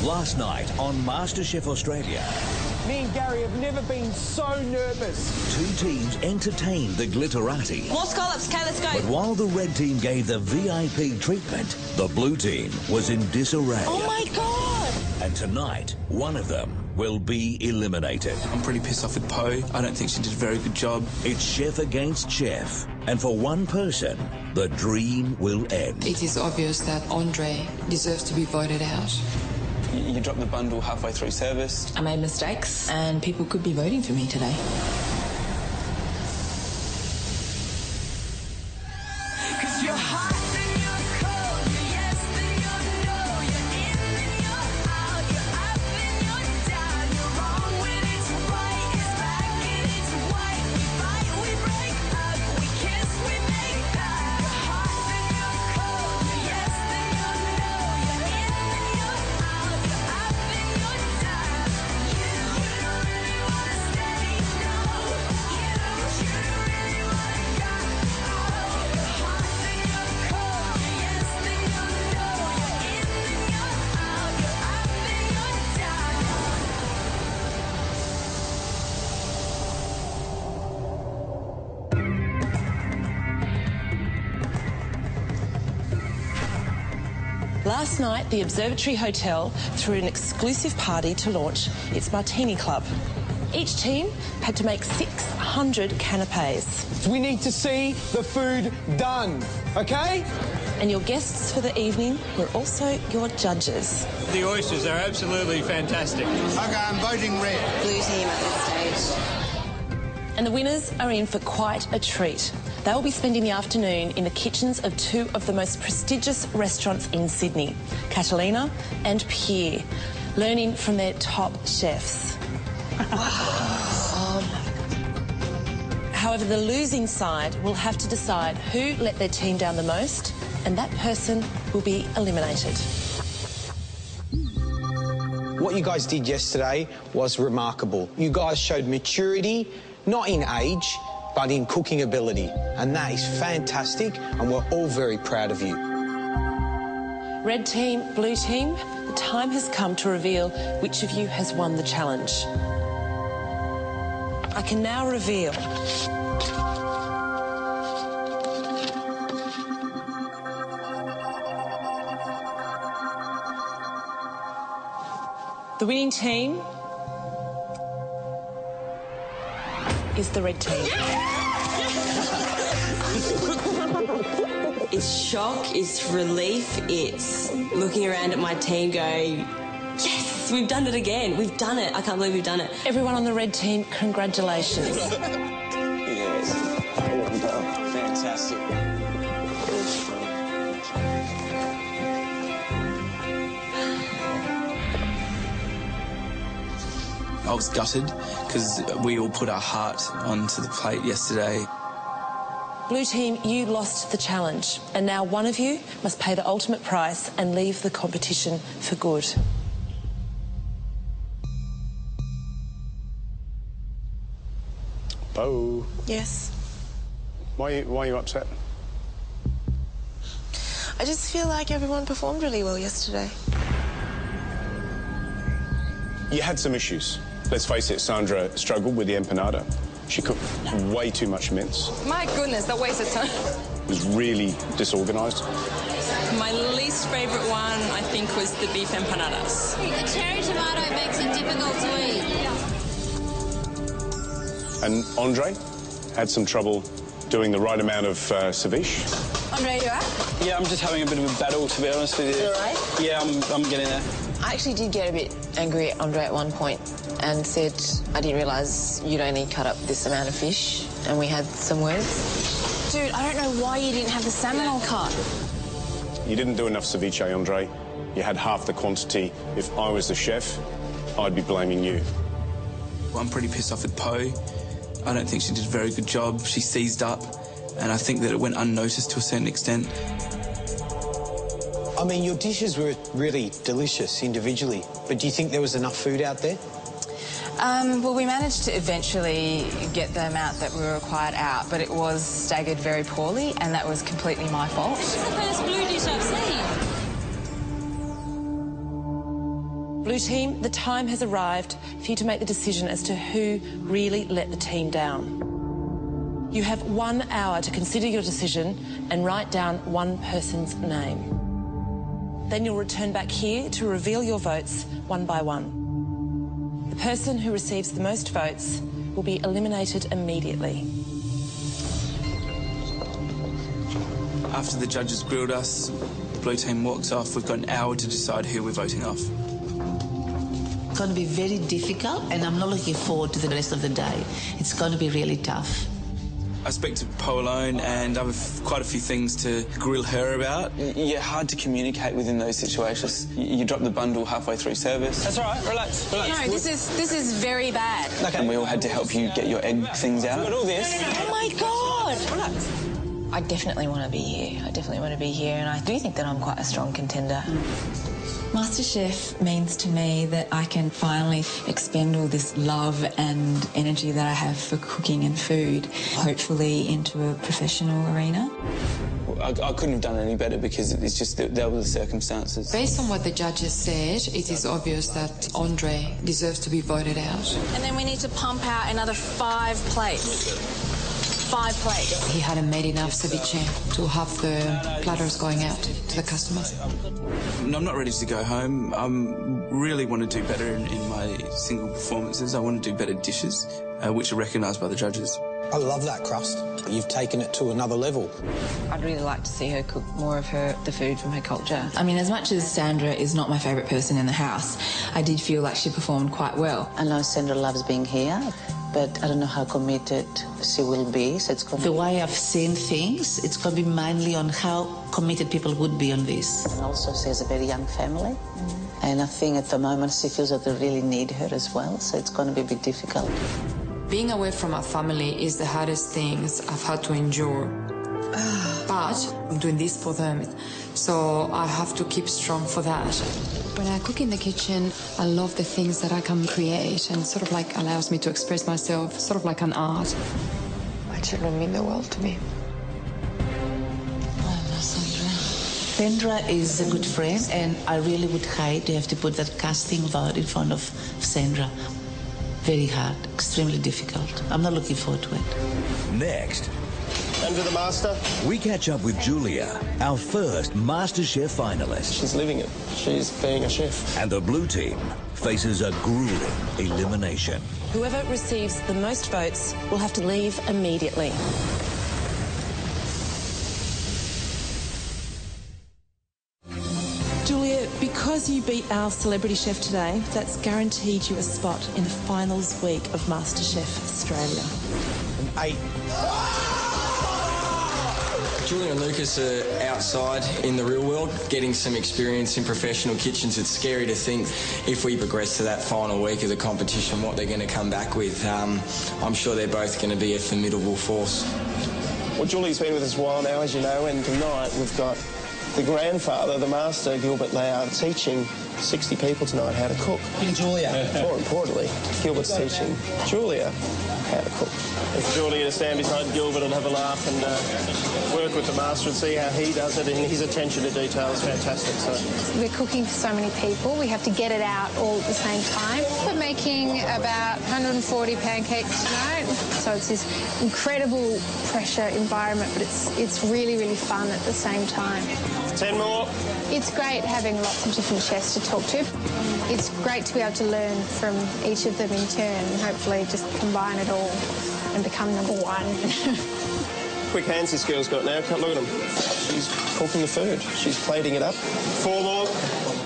Last night on MasterChef Australia, me and Gary have never been so nervous. Two teams entertained the glitterati. More scallops, okay, let's go. But while the red team gave the VIP treatment, the blue team was in disarray. Oh my God! And tonight, one of them will be eliminated. I'm pretty pissed off with Poe. I don't think she did a very good job. It's chef against chef. And for one person, the dream will end. It is obvious that Andre deserves to be voted out. You dropped the bundle halfway through service. I made mistakes and people could be voting for me today. Last night, the Observatory Hotel threw an exclusive party to launch its Martini Club. Each team had to make 600 canapes. We need to see the food done, okay? And your guests for the evening were also your judges. The oysters are absolutely fantastic. Okay, I'm voting red. Blue team at this stage. And the winners are in for quite a treat. They will be spending the afternoon in the kitchens of two of the most prestigious restaurants in Sydney, Catalina and Pierre, learning from their top chefs. However, the losing side will have to decide who let their team down the most, and that person will be eliminated. What you guys did yesterday was remarkable. You guys showed maturity, not in age, but in cooking ability. And that is fantastic, and we're all very proud of you. Red team, blue team, the time has come to reveal which of you has won the challenge. I can now reveal the winning team is the red team. It's shock, it's relief, it's looking around at my team go, yes, we've done it again, we've done it, I can't believe we've done it. Everyone on the red team, congratulations. Yes. Well done. Fantastic. I was gutted because we all put our heart onto the plate yesterday. Blue team, you lost the challenge, and now one of you must pay the ultimate price and leave the competition for good. Bo. Yes? Why are you upset? I just feel like everyone performed really well yesterday. You had some issues. Let's face it, Sandra struggled with the empanada. She cooked way too much mince. My goodness, that wasted time. It was really disorganised. My least favourite one, I think, was the beef empanadas. The cherry tomato makes it difficult to eat. And Andre had some trouble doing the right amount of ceviche. Andre, you alright? Yeah, I'm just having a bit of a battle, to be honest with you. You alright? Yeah, I'm getting there. I actually did get a bit angry at Andre at one point and said, I didn't realise you'd only cut up this amount of fish, and we had some words. Dude, I don't know why you didn't have the salmon all cut. You didn't do enough ceviche, Andre. You had half the quantity. If I was the chef, I'd be blaming you. Well, I'm pretty pissed off with Poe. I don't think she did a very good job. She seized up, and I think that it went unnoticed to a certain extent. I mean, your dishes were really delicious individually, but do you think there was enough food out there? Well, we managed to eventually get the amount that we required out, but it was staggered very poorly, and that was completely my fault. This is the first blue dish I've seen. Blue team, the time has arrived for you to make the decision as to who really let the team down. You have 1 hour to consider your decision and write down one person's name. Then you'll return back here to reveal your votes one by one. The person who receives the most votes will be eliminated immediately. After the judges grilled us, the blue team walks off. We've got an hour to decide who we're voting off. It's going to be very difficult, and I'm not looking forward to the rest of the day. It's going to be really tough. I speak to Po alone, and I have quite a few things to grill her about. You're hard to communicate within those situations. You drop the bundle halfway through service. That's all right. Relax. No, this is very bad. Okay. And we all had to help you get your egg things out. Look at all this. Oh my God! Relax. I definitely want to be here. I definitely want to be here, and I do think that I'm quite a strong contender. MasterChef means to me that I can finally expend all this love and energy that I have for cooking and food, hopefully into a professional arena. I couldn't have done any better because it's just that were the circumstances. Based on what the judges said, it is obvious that Andre deserves to be voted out. And then we need to pump out another 5 plates. 5 plates. He hadn't made enough ceviche to have the platters going out to the customers. I'm not ready to go home. I really want to do better in my single performances. I want to do better dishes, which are recognised by the judges. I love that crust. You've taken it to another level. I'd really like to see her cook more of the food from her culture. I mean, as much as Sandra is not my favourite person in the house, I did feel like she performed quite well. I know Sandra loves being here, but I don't know how committed she will be. So it's going The way I've seen things, it's going to be mainly on how committed people would be on this. And also she has a very young family. And I think at the moment she feels that they really need her as well. So it's going to be a bit difficult. Being away from our family is the hardest things I've had to endure. But I'm doing this for them, so I have to keep strong for that. When I cook in the kitchen, I love the things that I can create and sort of like allows me to express myself, sort of like an art. My children mean the world to me. Sandra is a good friend, and I really would hate to have to put that casting vote in front of Sandra. Very hard, extremely difficult. I'm not looking forward to it. Next, Under the master. we catch up with Julia, our first MasterChef finalist. She's living it. She's being a chef. And the blue team faces a grueling elimination. Whoever receives the most votes will have to leave immediately. Julia, because you beat our celebrity chef today, that's guaranteed you a spot in the finals week of MasterChef Australia. Julia and Lucas are outside in the real world, getting some experience in professional kitchens. It's scary to think if we progress to that final week of the competition, what they're going to come back with. I'm sure they're both going to be a formidable force. Well, Julie's been with us a while now, as you know, and tonight we've got the grandfather, the master, Gilbert Lau, teaching 60 people tonight how to cook. Julia. More importantly, Gilbert's teaching Julia how to cook. And for Julia to stand beside Gilbert and have a laugh and work with the master and see how he does it, and his attention to detail is fantastic. So we're cooking for so many people, we have to get it out all at the same time. We're making about 140 pancakes tonight, so it's this incredible pressure environment, but it's really, really fun at the same time. 10 more. It's great having lots of different chefs to talk to. It's great to be able to learn from each of them in turn and hopefully just combine it all and become number one. Quick hands this girl's got now. Look at them. She's cooking the food. She's plating it up. 4 more.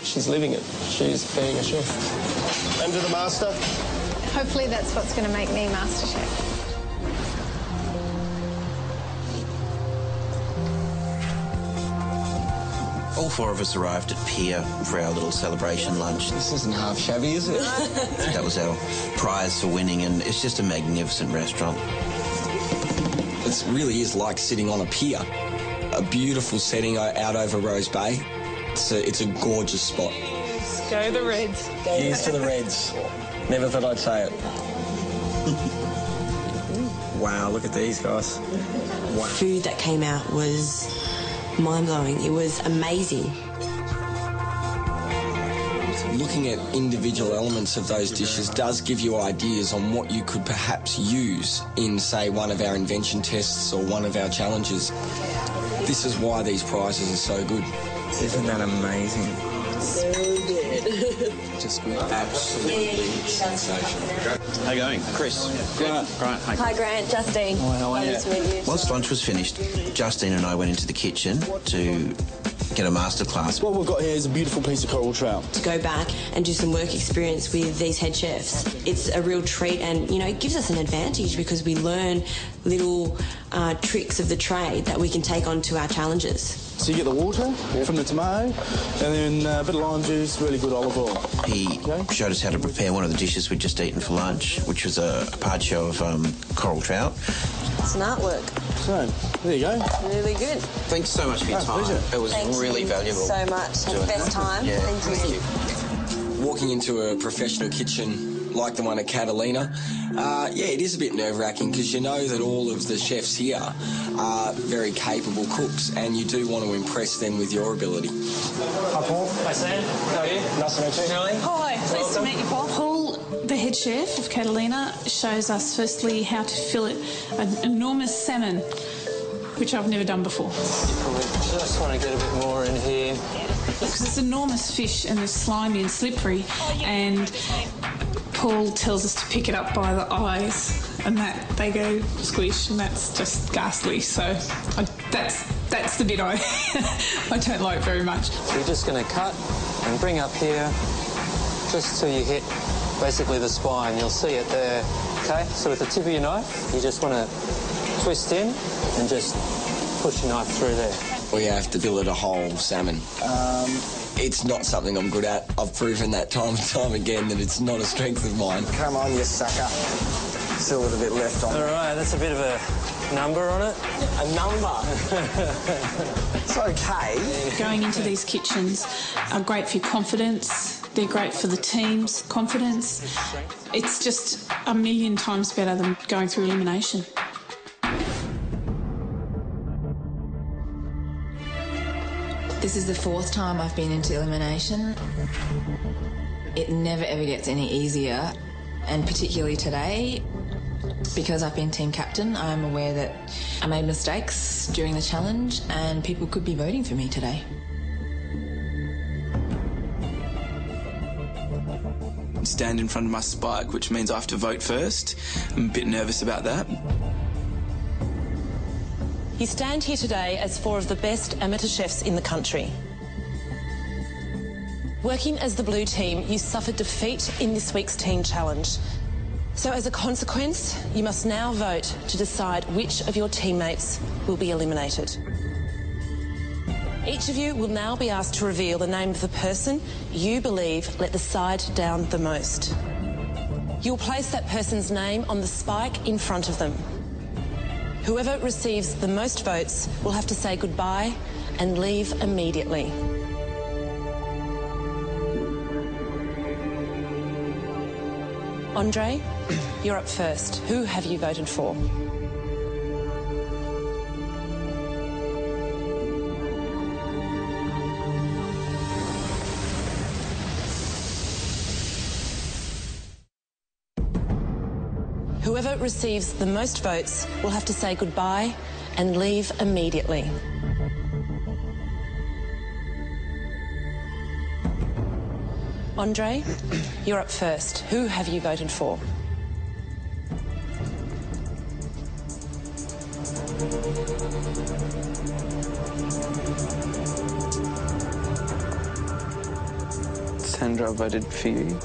She's living it. She's being a chef. Under the master. Hopefully that's what's going to make me MasterChef. All 4 of us arrived at Pier for our little celebration lunch. This isn't half shabby, is it? That was our prize for winning, and it's just a magnificent restaurant. It really is like sitting on a pier. A beautiful setting out over Rose Bay. It's a gorgeous spot. Go the Reds. Here's to the Reds. Never thought I'd say it. Wow, look at these guys. Wow. Food that came out was mind-blowing. It was amazing. looking at individual elements of those dishes does give you ideas on what you could perhaps use in, say, one of our invention tests or one of our challenges. This is why these prizes are so good. Isn't that amazing? So good. Just good. Absolutely sensational. How you going? Chris? Grant. Grant, hey. Hi, Grant. Justine. How are you? Nice to meet you. Once lunch was finished, Justine and I went into the kitchen to get a masterclass. What we've got here is a beautiful piece of coral trout. To go back and do some work experience with these head chefs, it's a real treat, and you know, it gives us an advantage because we learn little tricks of the trade that we can take on to our challenges. So you get the water from the tomato, and then a bit of lime juice, really good olive oil. He showed us how to prepare one of the dishes we'd just eaten for lunch, which was a parcho of coral trout. It's an artwork. So, there you go. Really good. Thanks so much for your time. Pleasure. It was really valuable. So much. Have the best time. Yeah, Thank you. Walking into a professional kitchen like the one at Catalina, it is a bit nerve-wracking because you know that all of the chefs here are very capable cooks, and you do want to impress them with your ability. Hi, Paul. Hi, Sam. How are you? Nice to meet you. Julie. Hi, pleased to meet you, Paul. Paul, the head chef of Catalina, shows us firstly how to fillet an enormous salmon, which I've never done before. You probably just want to get a bit more in here. Because it's enormous fish and it's slimy and slippery, and Paul tells us to pick it up by the eyes, and that they go squish, and that's just ghastly. So that's the bit I don't like very much. So you're just going to cut and bring up here just till you hit basically the spine. You'll see it there. Okay, so with the tip of your knife, you just want to twist in and just push your knife through there. We have to fillet a whole salmon. It's not something I'm good at. I've proven that time and time again that it's not a strength of mine. Come on, you sucker. Still a little bit left on. All right, that's a bit of a number on it. A number? It's okay. Going into these kitchens are great for your confidence. They're great for the team's confidence. It's just a million times better than going through elimination. This is the 4th time I've been into elimination. It never ever gets any easier, and particularly today, because I've been team captain, I'm aware that I made mistakes during the challenge and people could be voting for me today. Stand in front of my spike, which means I have to vote first. I'm a bit nervous about that. You stand here today as 4 of the best amateur chefs in the country. Working as the blue team, you suffered defeat in this week's team challenge. So as a consequence, you must now vote to decide which of your teammates will be eliminated. Each of you will now be asked to reveal the name of the person you believe let the side down the most. You'll place that person's name on the spike in front of them. Whoever receives the most votes will have to say goodbye and leave immediately. Andre, you're up first. Who have you voted for? Whoever receives the most votes will have to say goodbye and leave immediately. Andre, you're up first. Who have you voted for? Sandra, I voted for you.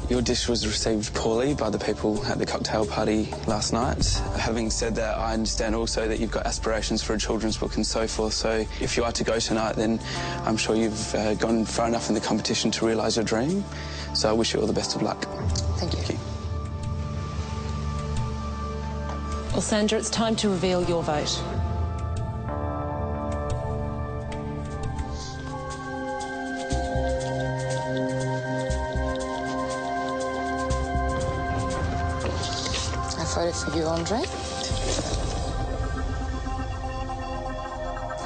Your dish was received poorly by the people at the cocktail party last night. Having said that, I understand also that you've got aspirations for a children's book and so forth, so if you are to go tonight, then I'm sure you've gone far enough in the competition to realise your dream. So I wish you all the best of luck. Thank you. Thank you. Well, Sandra, it's time to reveal your vote. I voted for you, Andre.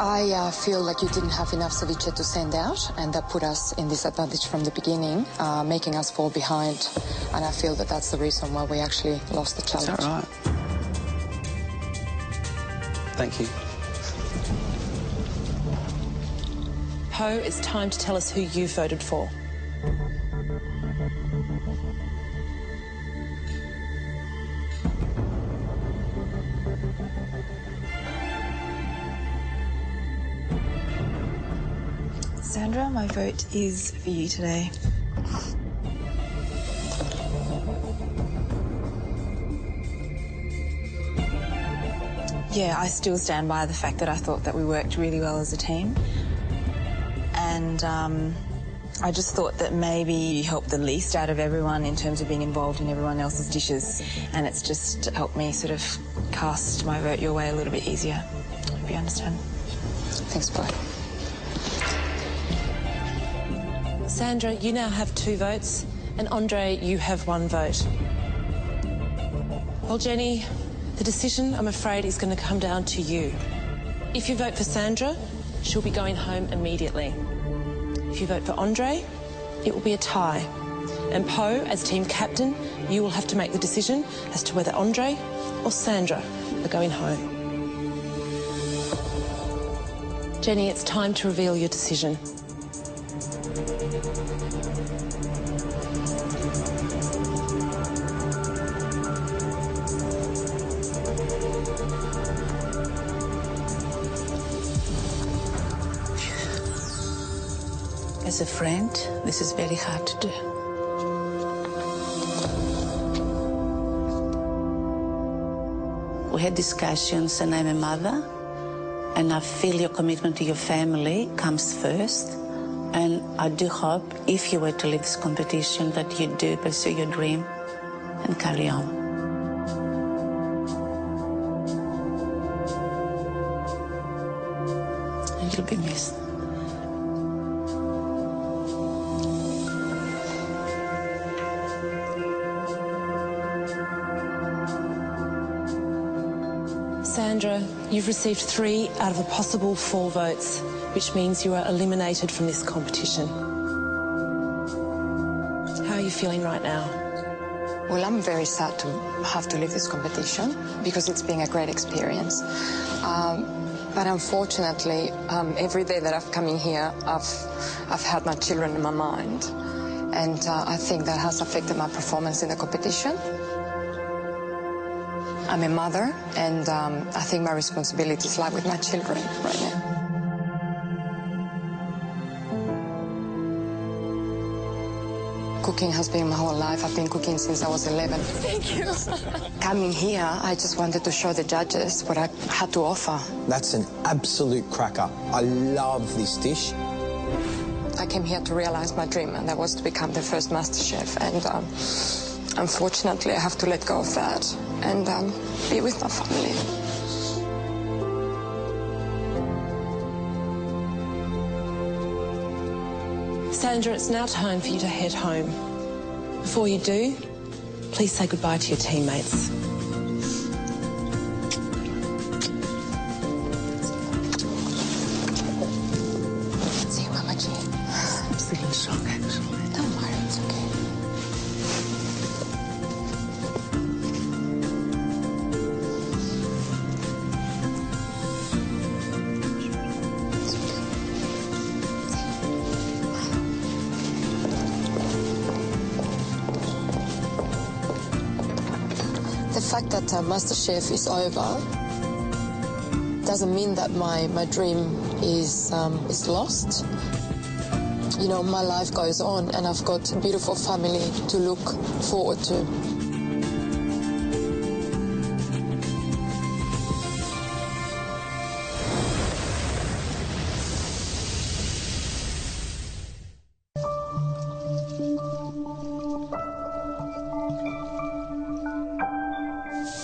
I feel like you didn't have enough ceviche to send out, and that put us in disadvantage from the beginning, making us fall behind. And I feel that that's the reason why we actually lost the challenge. Is that right? Thank you. Po, it's time to tell us who you voted for. Sandra, my vote is for you today. Yeah, I still stand by the fact that I thought that we worked really well as a team. And I just thought that maybe you helped the least out of everyone in terms of being involved in everyone else's dishes. And it's just helped me sort of cast my vote your way a little bit easier, if you understand. Thanks, Bo. Sandra, you now have 2 votes, and Andre, you have 1 vote. Well, Jenny, the decision, I'm afraid, is going to come down to you. If you vote for Sandra, she'll be going home immediately. If you vote for Andre, it will be a tie. And Po, as team captain, you will have to make the decision as to whether Andre or Sandra are going home. Jenny, it's time to reveal your decision. As a friend, this is very hard to do. We had discussions, and I'm a mother, and I feel your commitment to your family comes first. And I do hope, if you were to leave this competition, that you do pursue your dream and carry on. And you'll be missed. Sandra, you've received 3 out of a possible 4 votes, which means you are eliminated from this competition. How are you feeling right now? Well, I'm very sad to have to leave this competition because it's been a great experience. But unfortunately, every day that I've come in here, I've had my children in my mind. And I think that has affected my performance in the competition. I'm a mother, and I think my responsibilities lie with my children right now. Cooking has been my whole life. I've been cooking since I was 11. Thank you. Coming here, I just wanted to show the judges what I had to offer. That's an absolute cracker. I love this dish. I came here to realize my dream, and that was to become the first MasterChef. And unfortunately, I have to let go of that and be with my family. Sandra, it's now time for you to head home. Before you do, please say goodbye to your teammates. See you, Mama G. I'm still in shock, actually. Don't worry, it's okay. The fact that MasterChef is over doesn't mean that my dream is lost. You know, my life goes on, and I've got a beautiful family to look forward to.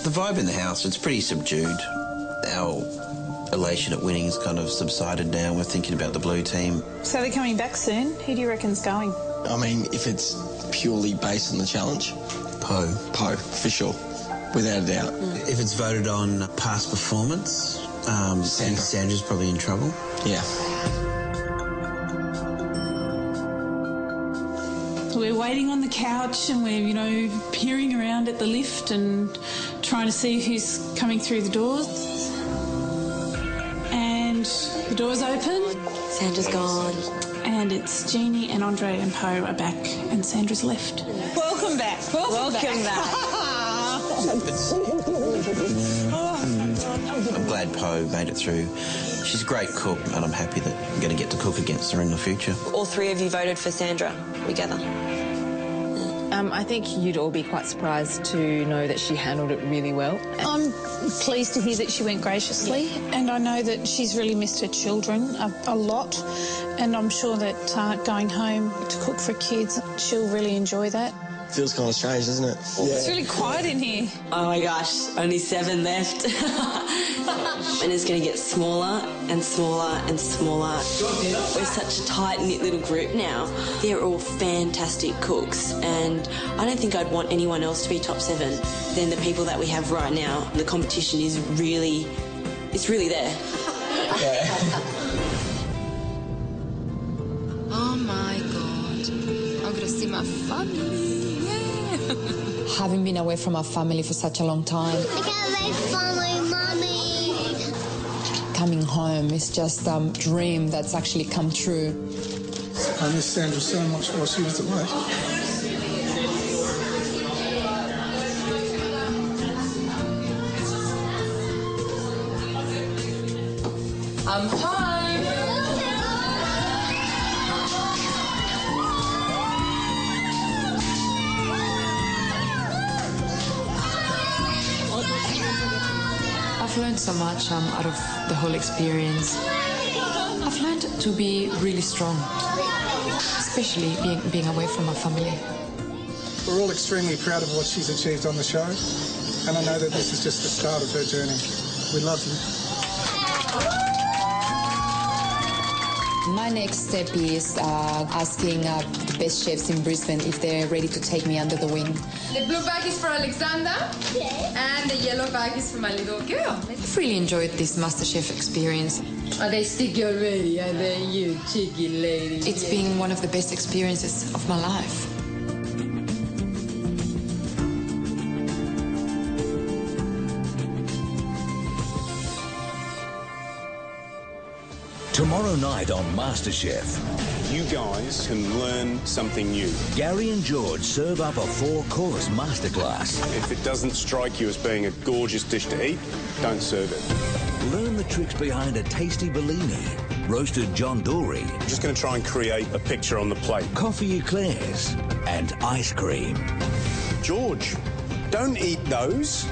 The vibe in the house, it's pretty subdued. Our elation at winning has kind of subsided now. We're thinking about the blue team. So they're coming back soon. Who do you reckon's going? I mean, if it's purely based on the challenge, Po, for sure, without a doubt. If it's voted on past performance, Sandra's probably in trouble. Yeah. We're waiting on the couch and we're, you know, peering around at the lift and trying to see who's coming through the doors. And the door's open. Sandra's gone. And it's Jeannie and Andre and Poe are back and Sandra's left. Welcome back. Welcome back. I'm glad Poe made it through. She's a great cook and I'm happy that I'm going to get to cook against her in the future. All three of you voted for Sandra together. I think you'd all be quite surprised to know that she handled it really well. I'm pleased to hear that she went graciously, and I know that she's really missed her children a lot, and I'm sure that going home to cook for kids, she'll really enjoy that. Feels kind of strange, doesn't it? It's really quiet in here. Oh my gosh, only 7 left. And it's going to get smaller and smaller and smaller. We're such a tight-knit little group now. They're all fantastic cooks, and I don't think I'd want anyone else to be top 7 than the people that we have right now. The competition is really, it's really there. Oh my God, I'm going to see my family. Having been away from our family for such a long time, I can't wait for my mommy. coming home is just a dream that's actually come true. I miss Sandra so much while she was away. I'm home. I've learned so much out of the whole experience. I've learned to be really strong, especially being away from my family. We're all extremely proud of what she's achieved on the show, and I know that this is just the start of her journey. We love you. My next step is asking the best chefs in Brisbane if they're ready to take me under the wing. The blue bag is for Alexander, and the yellow bag is for my little girl. I've really enjoyed this MasterChef experience. Are they sticky already? Are they, you cheeky lady? It's been one of the best experiences of my life. Tomorrow night on MasterChef. You guys can learn something new. Gary and George serve up a 4-course masterclass. If it doesn't strike you as being a gorgeous dish to eat, don't serve it. Learn the tricks behind a tasty Bellini, roasted John Dory. I'm just going to try and create a picture on the plate. Coffee eclairs and ice cream. George, don't eat those.